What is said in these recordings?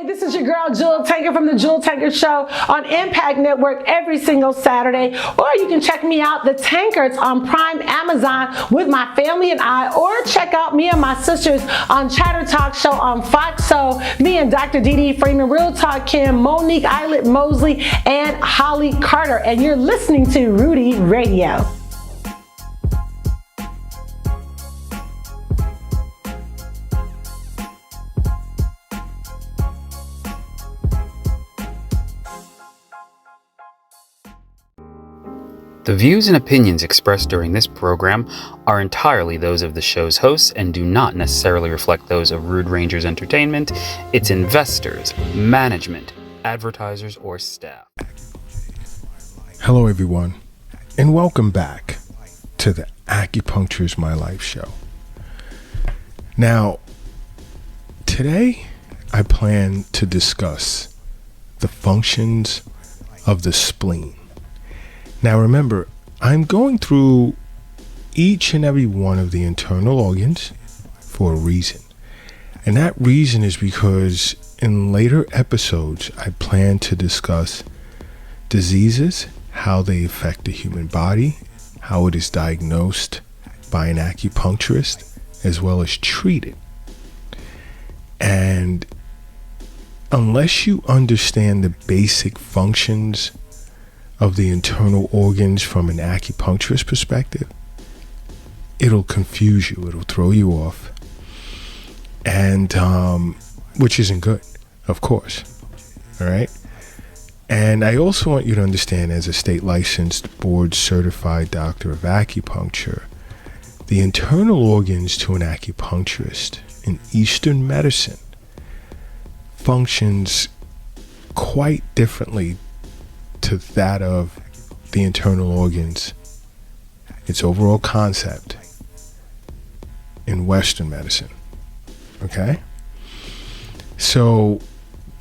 Hey, this is your girl, Jewel Taker from the Jewel Taker Show on Impact Network every single Saturday. Or you can check me out, The Tankers, on Prime Amazon with my family and I. Or check out me and my sisters on Chatter Talk Show on Fox. So me and Dr. Dee Freeman, Real Talk Kim, Monique Eilert Mosley, and Holly Carter. And you're listening to Rudy Radio. The views and opinions expressed during this program are entirely those of the show's hosts and do not necessarily reflect those of Rude Rangers Entertainment, its investors, management, advertisers, or staff. Hello everyone, and welcome back to the Acupuncture is My Life show. Now, today I plan to discuss the functions of the spleen. Now remember, I'm going through each and every one of the internal organs for a reason. And that reason is because in later episodes, I plan to discuss diseases, how they affect the human body, how it is diagnosed by an acupuncturist, as well as treated. And unless you understand the basic functions of the internal organs from an acupuncturist perspective, it'll confuse you, it'll throw you off, and which isn't good, of course. All right. And I also want you to understand, as a state licensed, board certified doctor of acupuncture, the internal organs to an acupuncturist in Eastern medicine functions quite differently to that of the internal organs, its overall concept in Western medicine. Okay? So,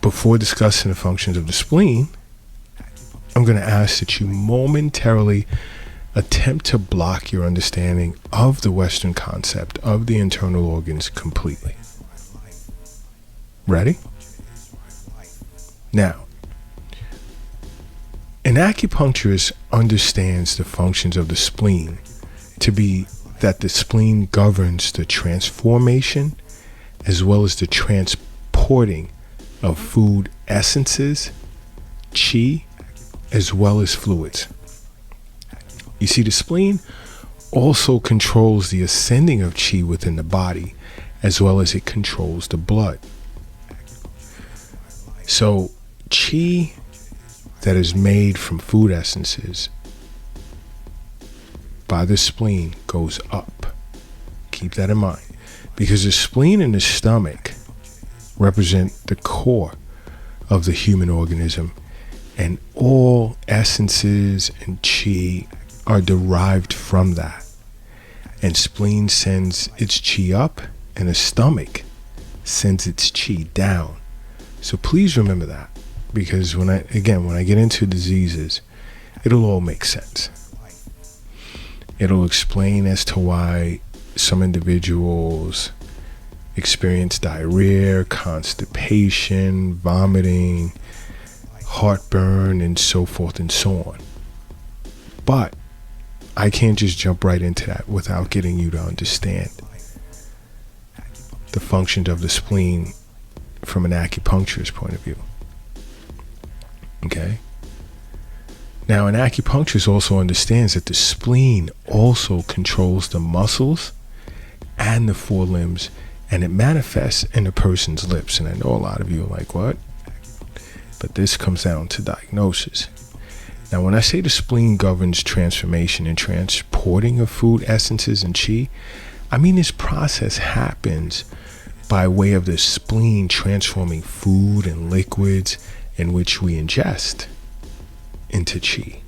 before discussing the functions of the spleen, I'm going to ask that you momentarily attempt to block your understanding of the Western concept of the internal organs completely. Ready? Now, an acupuncturist understands the functions of the spleen to be that the spleen governs the transformation as well as the transporting of food essences, qi, as well as fluids. You see, the spleen also controls the ascending of qi within the body, as well as it controls the blood. So, qi that is made from food essences by the spleen goes up. Keep that in mind, because the spleen and the stomach represent the core of the human organism, and all essences and qi are derived from that. And spleen sends its qi up, and the stomach sends its qi down. So please remember that, because when I get into diseases, it'll all make sense. It'll explain as to why some individuals experience diarrhea, constipation, vomiting, heartburn, and so forth and so on. But I can't just jump right into that without getting you to understand the functions of the spleen from an acupuncturist point of view. Okay? Now, an acupuncturist also understands that the spleen also controls the muscles and the forelimbs, and it manifests in a person's lips. And I know a lot of you are like, what? But this comes down to diagnosis. Now, when I say the spleen governs transformation and transporting of food essences and qi, I mean this process happens by way of the spleen transforming food and liquids in which we ingest into qi,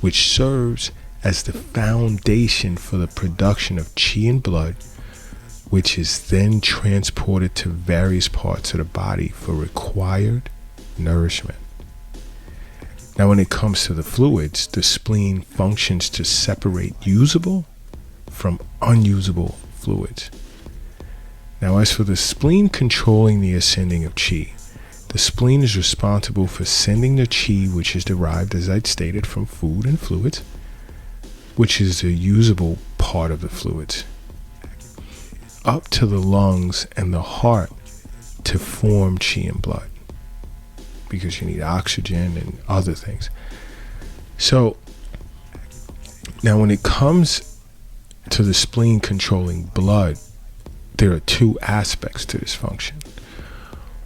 which serves as the foundation for the production of qi in blood, which is then transported to various parts of the body for required nourishment. Now, when it comes to the fluids, the spleen functions to separate usable from unusable fluids. Now, as for the spleen controlling the ascending of qi, The spleen is responsible for sending the qi, which is derived, as I stated, from food and fluids, which is the usable part of the fluids, up to the lungs and the heart to form qi and blood, because you need oxygen and other things. So now when it comes to the spleen controlling blood, there are two aspects to this function.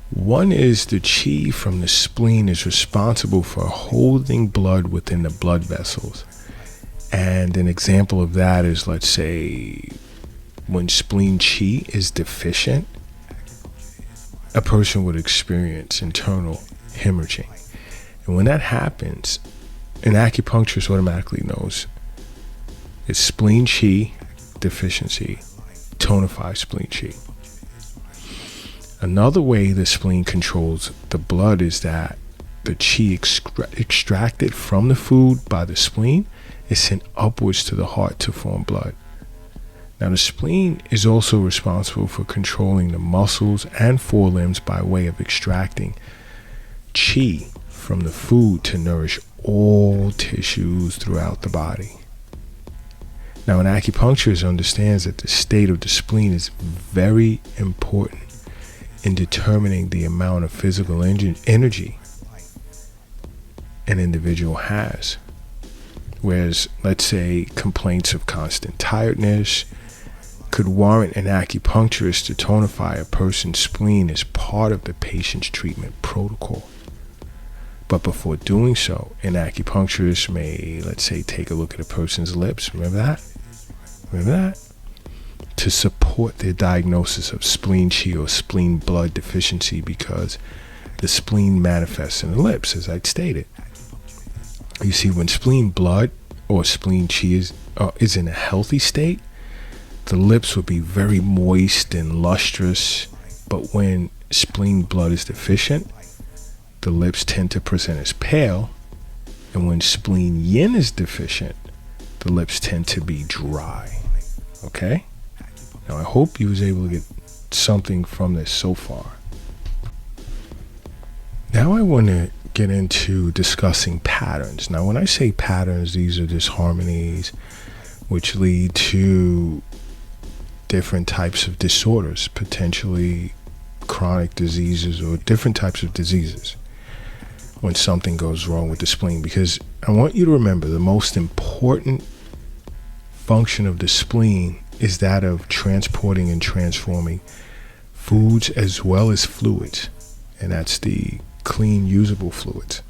One is the qi from the spleen is responsible for holding blood within the blood vessels. And an example of that is, let's say, when spleen qi is deficient, a person would experience internal hemorrhaging. And when that happens, an acupuncturist automatically knows it's spleen qi deficiency, tonify spleen qi. Another way the spleen controls the blood is that the qi extracted from the food by the spleen is sent upwards to the heart to form blood. Now, the spleen is also responsible for controlling the muscles and forelimbs by way of extracting qi from the food to nourish all tissues throughout the body. Now, an acupuncturist understands that the state of the spleen is very important in determining the amount of physical energy an individual has. Whereas, let's say, complaints of constant tiredness could warrant an acupuncturist to tonify a person's spleen as part of the patient's treatment protocol. But before doing so, an acupuncturist may, let's say, take a look at a person's lips. Remember that? To support their diagnosis of spleen qi or spleen blood deficiency, because the spleen manifests in the lips, as I stated. You see, when spleen blood or spleen qi is in a healthy state, the lips will be very moist and lustrous. But when spleen blood is deficient, the lips tend to present as pale. And when spleen yin is deficient, the lips tend to be dry. Okay? Now, I hope you was able to get something from this so far. Now I want to get into discussing patterns. Now, when I say patterns, these are disharmonies which lead to different types of disorders, potentially chronic diseases or different types of diseases when something goes wrong with the spleen. Because I want you to remember, the most important function of the spleen is that of transporting and transforming foods as well as fluids, and that's the clean, usable fluids.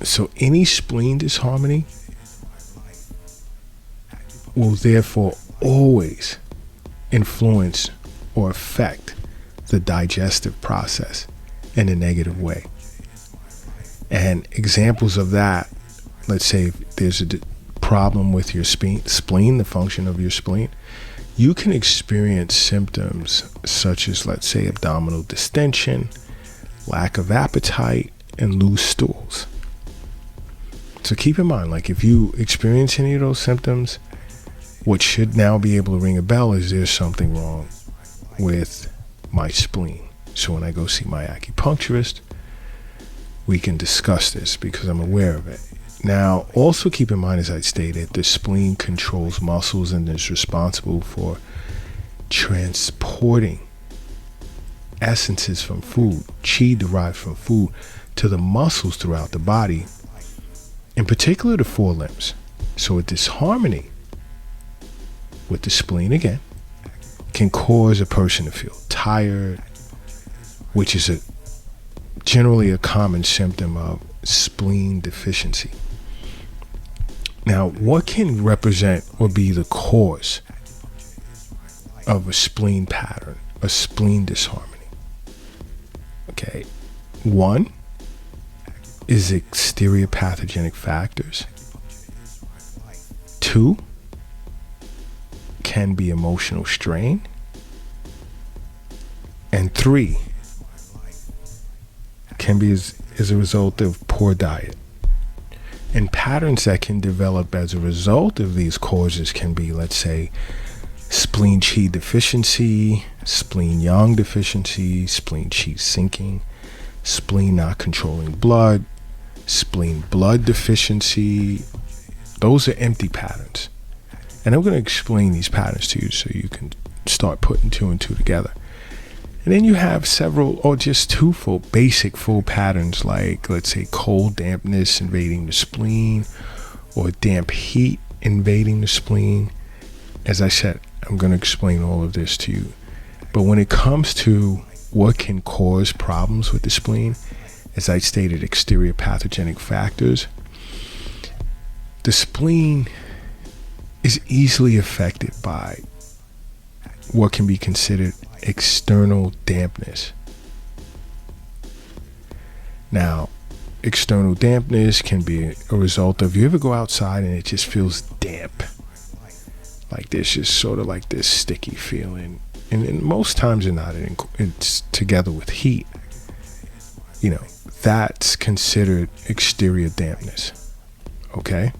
So any spleen disharmony will therefore always influence or affect the digestive process in a negative way. And examples of that, let's say if there's a problem with your spleen, the function of your spleen, you can experience symptoms such as, let's say, abdominal distension, lack of appetite, and loose stools. So keep in mind, like, if you experience any of those symptoms, what should now be able to ring a bell is there's something wrong with my spleen. So when I go see my acupuncturist, we can discuss this because I'm aware of it. Now, also keep in mind, as I stated, the spleen controls muscles and is responsible for transporting essences from food, qi derived from food, to the muscles throughout the body, in particular the forelimbs. So a disharmony with the spleen, again, can cause a person to feel tired, which is generally a common symptom of spleen deficiency. Now, what can represent or be the cause of a spleen pattern, a spleen disharmony? Okay, one is exterior pathogenic factors. Two can be emotional strain. And three can be as a result of poor diet. And patterns that can develop as a result of these causes can be, let's say, Spleen Qi Deficiency, Spleen Yang Deficiency, Spleen Qi Sinking, spleen not controlling blood, spleen blood deficiency. Those are empty patterns. And I'm going to explain these patterns to you so you can start putting two and two together. And then you have several, or just two basic full patterns, like, let's say, cold dampness invading the spleen, or damp heat invading the spleen. As I said, I'm going to explain all of this to you. But when it comes to what can cause problems with the spleen, as I stated, exterior pathogenic factors, the spleen is easily affected by what can be considered external dampness. Now, external dampness can be a result of, you ever go outside and it just feels damp? Like there's just sort of like this sticky feeling. And most times it's together with heat. You know, that's considered exterior dampness. Okay?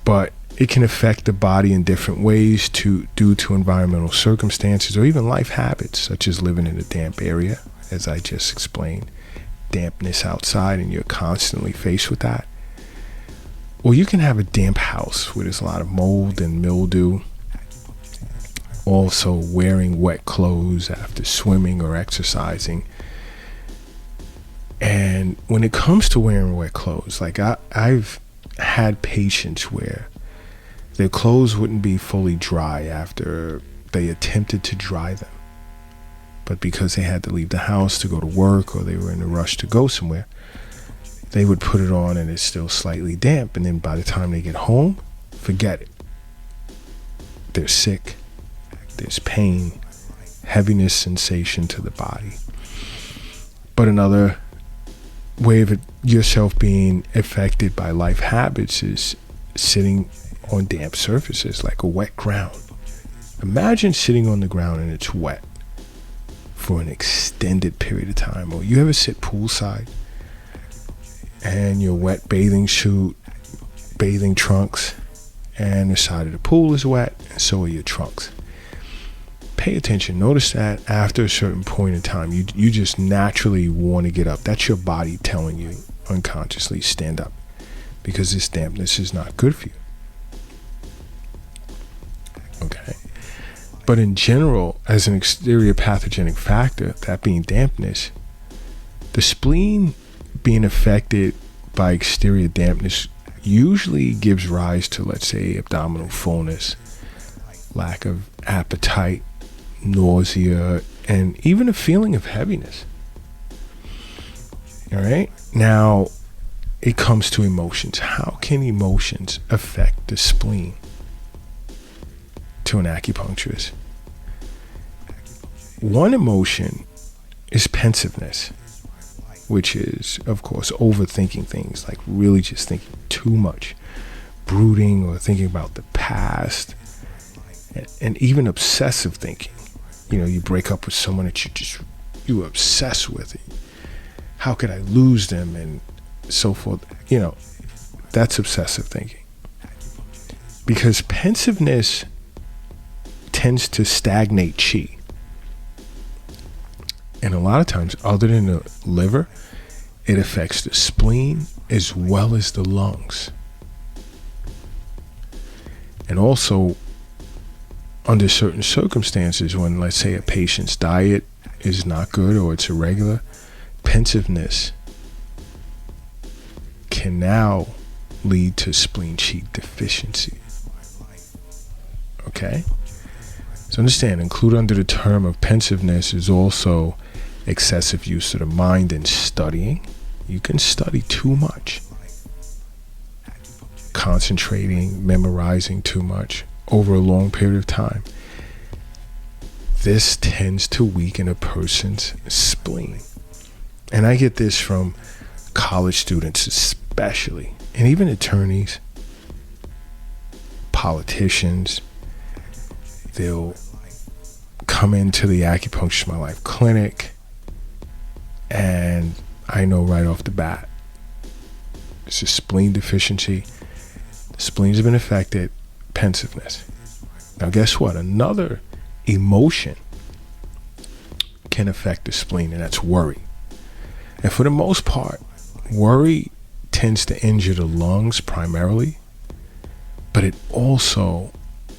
But it can affect the body in different ways due to environmental circumstances or even life habits, such as living in a damp area, as I just explained, dampness outside, and you're constantly faced with that. Or you can have a damp house where there's a lot of mold and mildew. Also wearing wet clothes after swimming or exercising. And when it comes to wearing wet clothes, like I've had patients where their clothes wouldn't be fully dry after they attempted to dry them. But because they had to leave the house to go to work, or they were in a rush to go somewhere, they would put it on and it's still slightly damp. And then by the time they get home, forget it. They're sick. There's pain, heaviness sensation to the body. But another way of yourself being affected by life habits is sitting on damp surfaces, like a wet ground. Imagine sitting on the ground and it's wet for an extended period of time. Or you ever sit poolside and your wet bathing suit, bathing trunks, and the side of the pool is wet, and so are your trunks. Pay attention. Notice that after a certain point in time, you just naturally want to get up. That's your body telling you unconsciously, stand up, because this dampness is not good for you. Okay. But in general, as an exterior pathogenic factor, that being dampness, the spleen being affected by exterior dampness usually gives rise to, let's say, abdominal fullness, lack of appetite, nausea, and even a feeling of heaviness. All right. Now, it comes to emotions. How can emotions affect the spleen to an acupuncturist? One emotion is pensiveness, which is, of course, overthinking things, like really just thinking too much, brooding or thinking about the past, and even obsessive thinking. You know, you break up with someone that you obsess with. How could I lose them, and so forth. You know, that's obsessive thinking. Because pensiveness tends to stagnate qi. And a lot of times, other than the liver, it affects the spleen as well as the lungs. And also, under certain circumstances, when, let's say, a patient's diet is not good or it's irregular, pensiveness can now lead to spleen qi deficiency. Okay? So understand, include under the term of pensiveness is also excessive use of the mind in studying. You can study too much. Concentrating, memorizing too much over a long period of time. This tends to weaken a person's spleen. And I get this from college students especially, and even attorneys, politicians. They'll come into the Acupuncture My Life clinic, and I know right off the bat, it's a spleen deficiency. The spleen's been affected, pensiveness. Now, guess what? Another emotion can affect the spleen, and that's worry. And for the most part, worry tends to injure the lungs primarily, but it also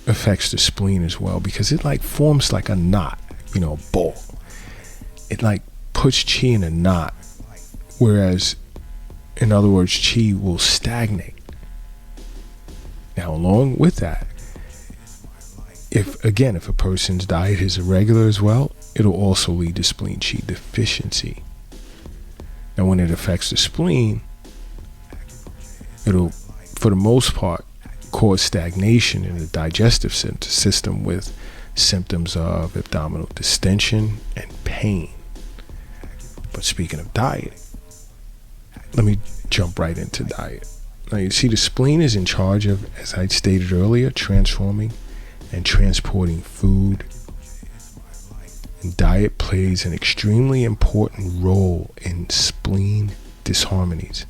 affects the spleen as well, because it like forms like a knot, a ball. It like puts chi in a knot, whereas, in other words, chi will stagnate. Now, along with that, if a person's diet is irregular as well, it'll also lead to spleen qi deficiency. Now, when it affects the spleen, it'll, for the most part, cause stagnation in the digestive system with symptoms of abdominal distension and pain. But speaking of diet, let me jump right into diet. Now, you see, the spleen is in charge of, as I stated earlier, transforming and transporting food. And diet plays an extremely important role in spleen disharmonies.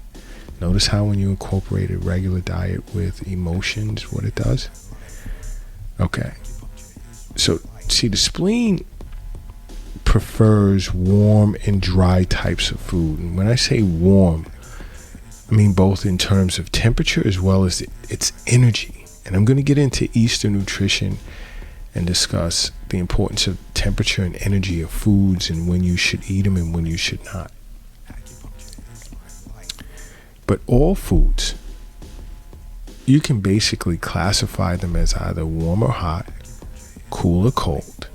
Notice how when you incorporate a regular diet with emotions, what it does? Okay. So, see, the spleen prefers warm and dry types of food. And when I say warm, I mean both in terms of temperature as well as its energy. And I'm going to get into Eastern nutrition and discuss the importance of temperature and energy of foods and when you should eat them and when you should not. But all foods, you can basically classify them as either warm or hot, cool or cold.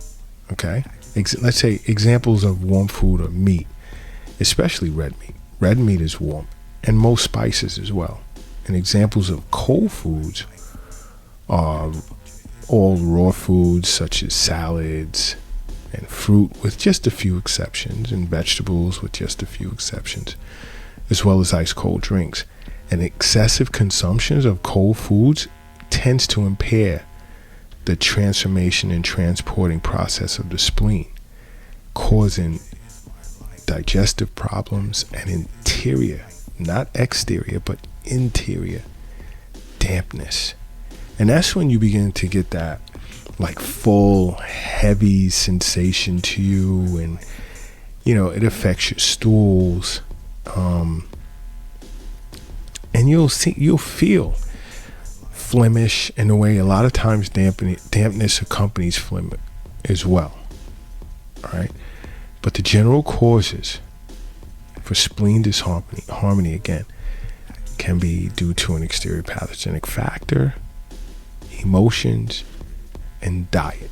Okay? Let's say examples of warm food are meat, especially red meat. Red meat is warm, and most spices as well. And examples of cold foods are all raw foods such as salads and fruit with just a few exceptions, and vegetables with just a few exceptions, as well as ice cold drinks. And excessive consumptions of cold foods tends to impair the transformation and transporting process of the spleen, causing digestive problems and interior, not exterior, but interior dampness. And that's when you begin to get that like full, heavy sensation to you, and it affects your stools. And you'll feel phlegmish in a way. A lot of times dampness accompanies phlegm as well. All right. But the general causes for spleen disharmony again can be due to an exterior pathogenic factor, emotions, and diet.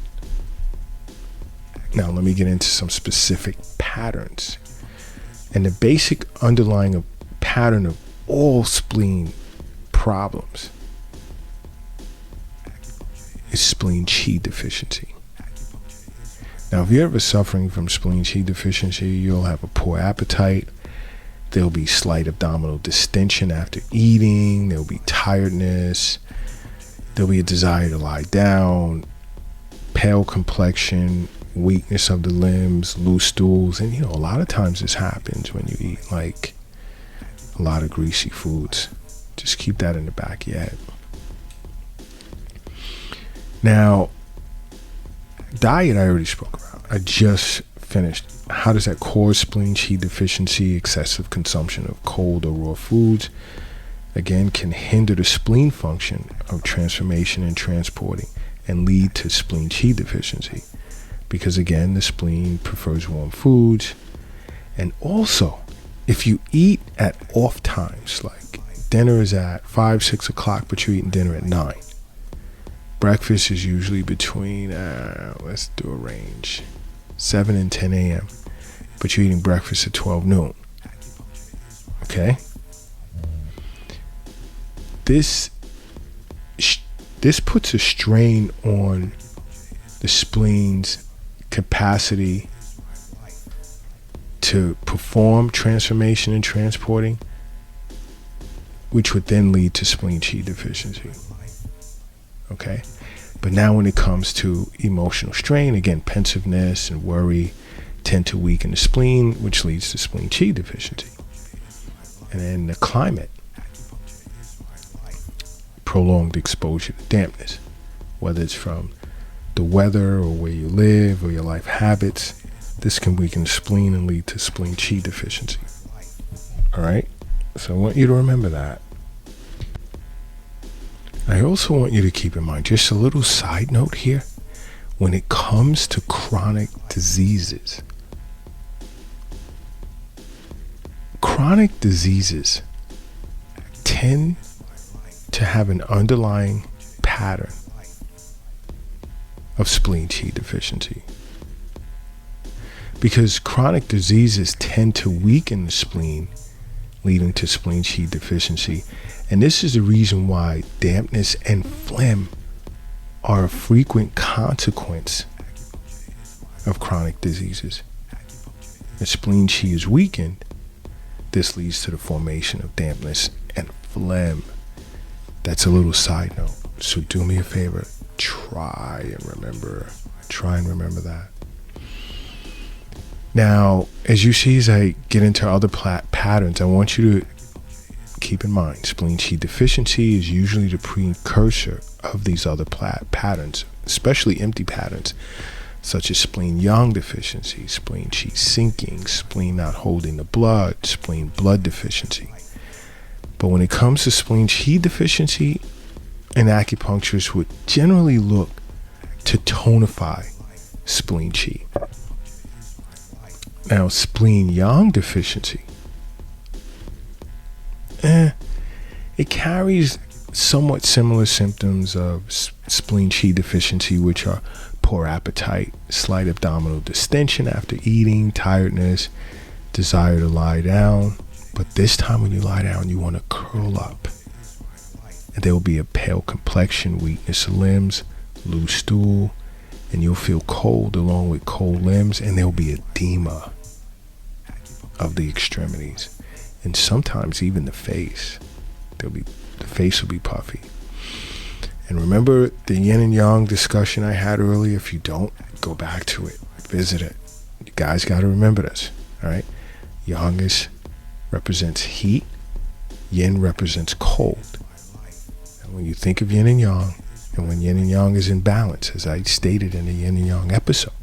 Now let me get into some specific patterns. And the basic underlying pattern of all spleen problems is spleen qi deficiency. Now, if you're ever suffering from spleen qi deficiency, you'll have a poor appetite. There'll be slight abdominal distension after eating. There'll be tiredness. There'll be a desire to lie down, pale complexion, weakness of the limbs, loose stools. And, a lot of times this happens when you eat like a lot of greasy foods. Just keep that in the back of your head. Now, diet I already spoke about. I just finished. How does that cause spleen qi deficiency? Excessive consumption of cold or raw foods, again, can hinder the spleen function of transformation and transporting and lead to spleen qi deficiency. Because again, the spleen prefers warm foods. And also, if you eat at off times, like dinner is at 5, 6 o'clock, but you're eating dinner at 9. Breakfast is usually between, let's do a range, 7 and 10 a.m. But you're eating breakfast at 12 noon. Okay? This puts a strain on the spleen's capacity to perform transformation and transporting, which would then lead to spleen qi deficiency. Okay? But now when it comes to emotional strain, again, pensiveness and worry tend to weaken the spleen, which leads to spleen qi deficiency. And then the climate, prolonged exposure to dampness, whether it's from the weather or where you live or your life habits, this can weaken the spleen and lead to spleen qi deficiency. All right? So I want you to remember that. I also want you to keep in mind, just a little side note here, when it comes to chronic diseases, chronic diseases tend to have an underlying pattern of spleen qi deficiency. Because chronic diseases tend to weaken the spleen, leading to spleen qi deficiency. And this is the reason why dampness and phlegm are a frequent consequence of chronic diseases. If spleen qi is weakened, this leads to the formation of dampness and phlegm. That's a little side note. So do me a favor, try and remember that. Now, as you see, as I get into other patterns, I want you to keep in mind, spleen qi deficiency is usually the precursor of these other patterns, especially empty patterns, such as spleen yang deficiency, spleen qi sinking, spleen not holding the blood, spleen blood deficiency. But when it comes to spleen qi deficiency, an acupuncturist would generally look to tonify spleen qi. Now, spleen yang deficiency, it carries somewhat similar symptoms of spleen qi deficiency, which are poor appetite, slight abdominal distension after eating, tiredness, desire to lie down. But this time when you lie down, you want to curl up. And there will be a pale complexion, weakness of limbs, loose stool, and you'll feel cold along with cold limbs, and there will be edema of the extremities. And sometimes even the face. The face will be puffy. And remember the yin and yang discussion I had earlier? If you don't, go back to it, visit it. You guys got to remember this, all right? Yang represents heat, yin represents cold. And when you think of yin and yang, and when yin and yang is in balance, as I stated in the yin and yang episode,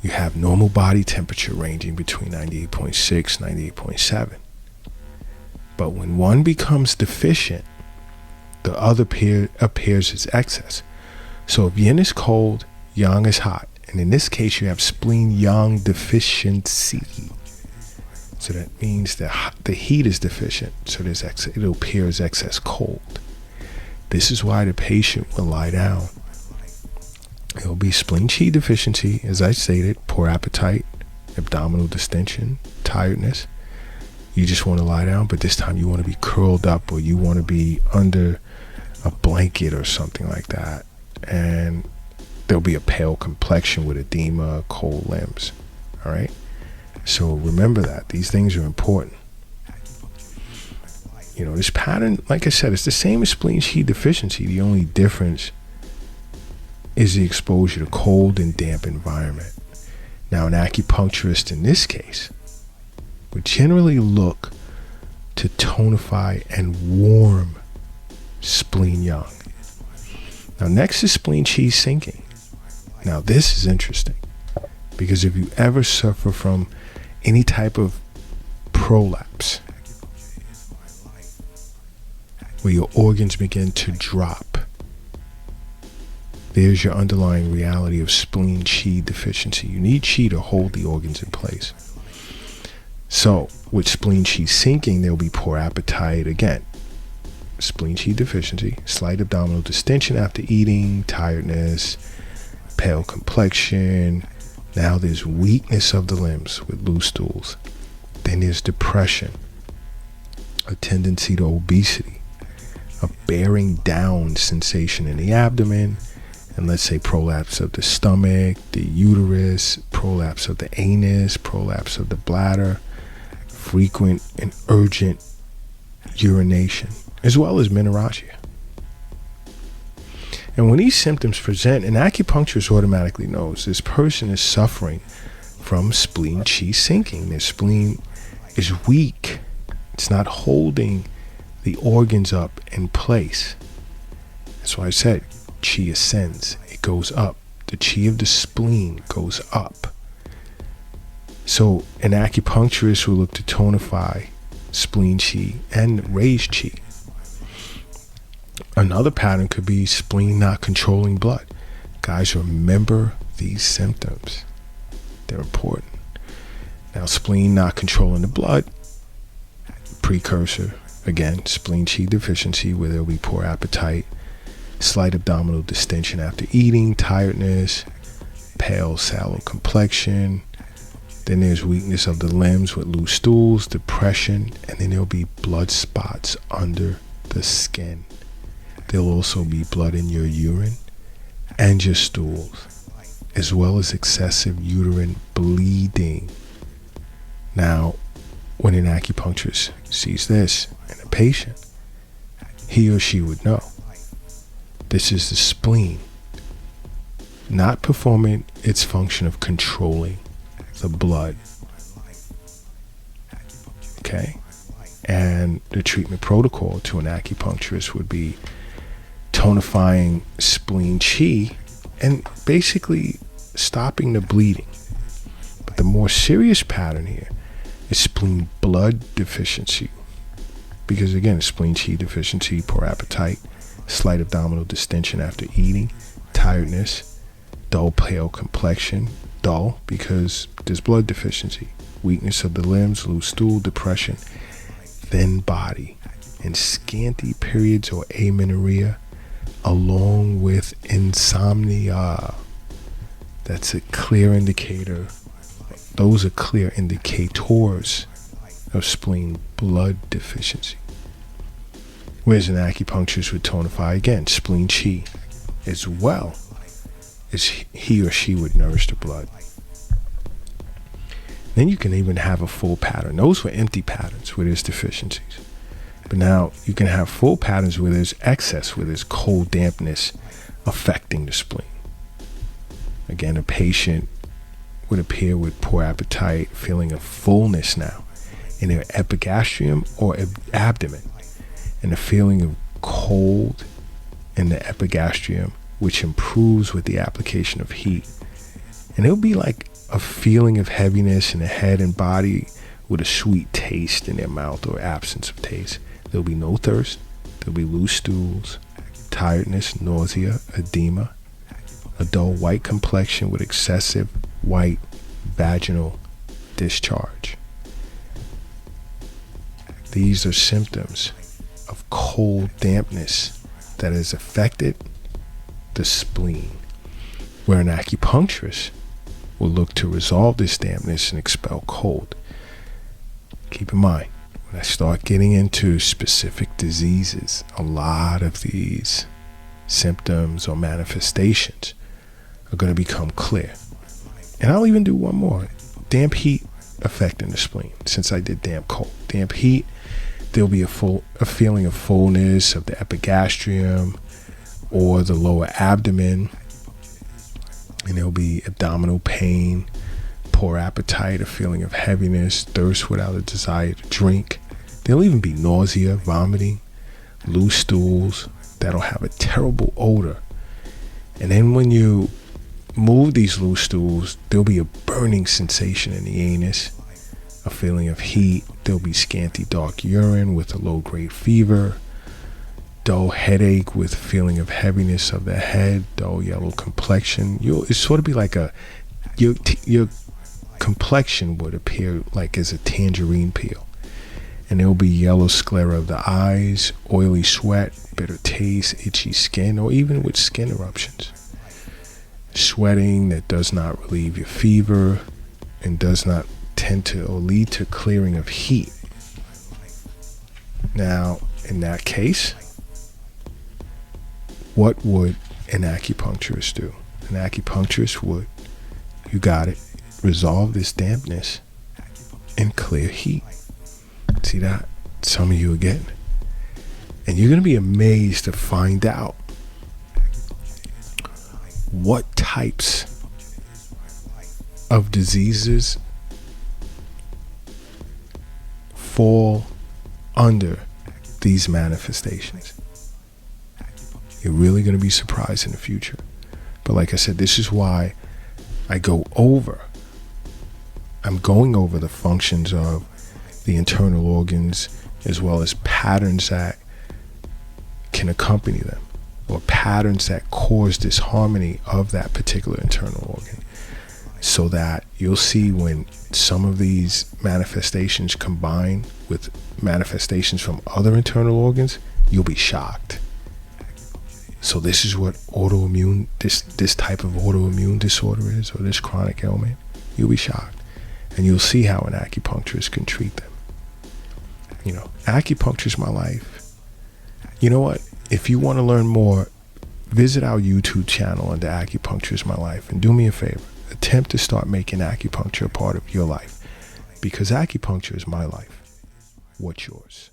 you have normal body temperature ranging between 98.6, 98.7. But when one becomes deficient, the other appears as excess. So if yin is cold, yang is hot. And in this case, you have spleen yang deficiency. So that means that the heat is deficient. So it'll appear as excess cold. This is why the patient will lie down. It will be spleen qi deficiency, as I stated, poor appetite, abdominal distension, tiredness. You just want to lie down, but this time you want to be curled up, or you want to be under a blanket or something like that. And there'll be a pale complexion with edema, cold limbs. All right? So remember that. These things are important. You know, this pattern, like I said, it's the same as spleen qi deficiency. The only difference is the exposure to cold and damp environment. Now, an acupuncturist in this case would generally look to tonify and warm spleen yang. Now, next is spleen qi sinking. Now, this is interesting because if you ever suffer from any type of prolapse where your organs begin to drop, there's your underlying reality of spleen qi deficiency. You need qi to hold the organs in place. So with spleen qi sinking, there'll be poor appetite. Again, spleen qi deficiency, slight abdominal distension after eating, tiredness, pale complexion. Now there's weakness of the limbs with loose stools. Then there's depression, a tendency to obesity, a bearing down sensation in the abdomen, and let's say prolapse of the stomach, the uterus, prolapse of the anus, prolapse of the bladder, frequent and urgent urination, as well as menorrhagia. And when these symptoms present, an acupuncturist automatically knows this person is suffering from spleen qi sinking. Their spleen is weak. It's not holding the organs up in place. That's why I said qi ascends. It it goes up. The chi of the spleen goes up. So an acupuncturist will look to tonify spleen qi and raise qi. Another pattern could be spleen not controlling blood. Guys, remember these symptoms. They're important. Now, spleen not controlling the blood, precursor, again, spleen qi deficiency, where there'll be poor appetite, slight abdominal distension after eating, tiredness, pale, sallow complexion. Then there's weakness of the limbs with loose stools, depression, and then there'll be blood spots under the skin. There'll also be blood in your urine and your stools, as well as excessive uterine bleeding. Now, when an acupuncturist sees this in a patient, he or she would know this is the spleen not performing its function of controlling the blood. Okay? And the treatment protocol to an acupuncturist would be tonifying spleen qi and basically stopping the bleeding. But the more serious pattern here is spleen blood deficiency. Because again, spleen qi deficiency, poor appetite, slight abdominal distension after eating, tiredness, dull pale complexion, dull because there's blood deficiency, weakness of the limbs, loose stool, depression, thin body, and scanty periods or amenorrhea, along with insomnia. That's a clear indicator. Those are clear indicators of spleen blood deficiency. Whereas an acupuncturist would tonify, again, spleen qi, as well as he or she would nourish the blood. Then you can even have a full pattern. Those were empty patterns where there's deficiencies. But now you can have full patterns where there's excess, where there's cold dampness affecting the spleen. Again, a patient would appear with poor appetite, feeling of fullness now in their epigastrium or abdomen, and a feeling of cold in the epigastrium, which improves with the application of heat. And it'll be like a feeling of heaviness in the head and body with a sweet taste in their mouth or absence of taste. There'll be no thirst. There'll be loose stools, tiredness, nausea, edema, a dull white complexion with excessive white vaginal discharge. These are symptoms of cold dampness that has affected the spleen, where an acupuncturist will look to resolve this dampness and expel cold. Keep in mind, when I start getting into specific diseases, a lot of these symptoms or manifestations are going to become clear. And I'll even do one more. Damp heat affecting the spleen, since I did damp cold. Damp heat, there'll be a feeling of fullness of the epigastrium or the lower abdomen, and there'll be abdominal pain, poor appetite, a feeling of heaviness, thirst without a desire to drink. There'll even be nausea, vomiting, loose stools that'll have a terrible odor. And then when you move these loose stools, there'll be a burning sensation in the anus, a feeling of heat. There'll be scanty dark urine with a low-grade fever, dull headache with feeling of heaviness of the head, dull yellow complexion. It's sort of be like your complexion would appear like as a tangerine peel. And there'll be yellow sclera of the eyes, oily sweat, bitter taste, itchy skin, or even with skin eruptions. Sweating that does not relieve your fever and does not tend to or lead to clearing of heat. Now, in that case, what would an acupuncturist do? An acupuncturist would, you got it, resolve this dampness and clear heat. See that? Some of you are getting it. And you're going to be amazed to find out what types of diseases fall under these manifestations. You're really going to be surprised in the future. But like I said, this is why I'm going over the functions of the internal organs, as well as patterns that can accompany them, or patterns that cause disharmony of that particular internal organ, so that you'll see when some of these manifestations combine with manifestations from other internal organs, you'll be shocked. So this is what autoimmune, this type of autoimmune disorder is, or this chronic ailment. You'll be shocked. And you'll see how an acupuncturist can treat them. You know, acupuncture is my life. You know what? If you want to learn more, visit our YouTube channel under Acupuncture is My Life, and do me a favor. Attempt to start making acupuncture a part of your life, because acupuncture is my life. What's yours?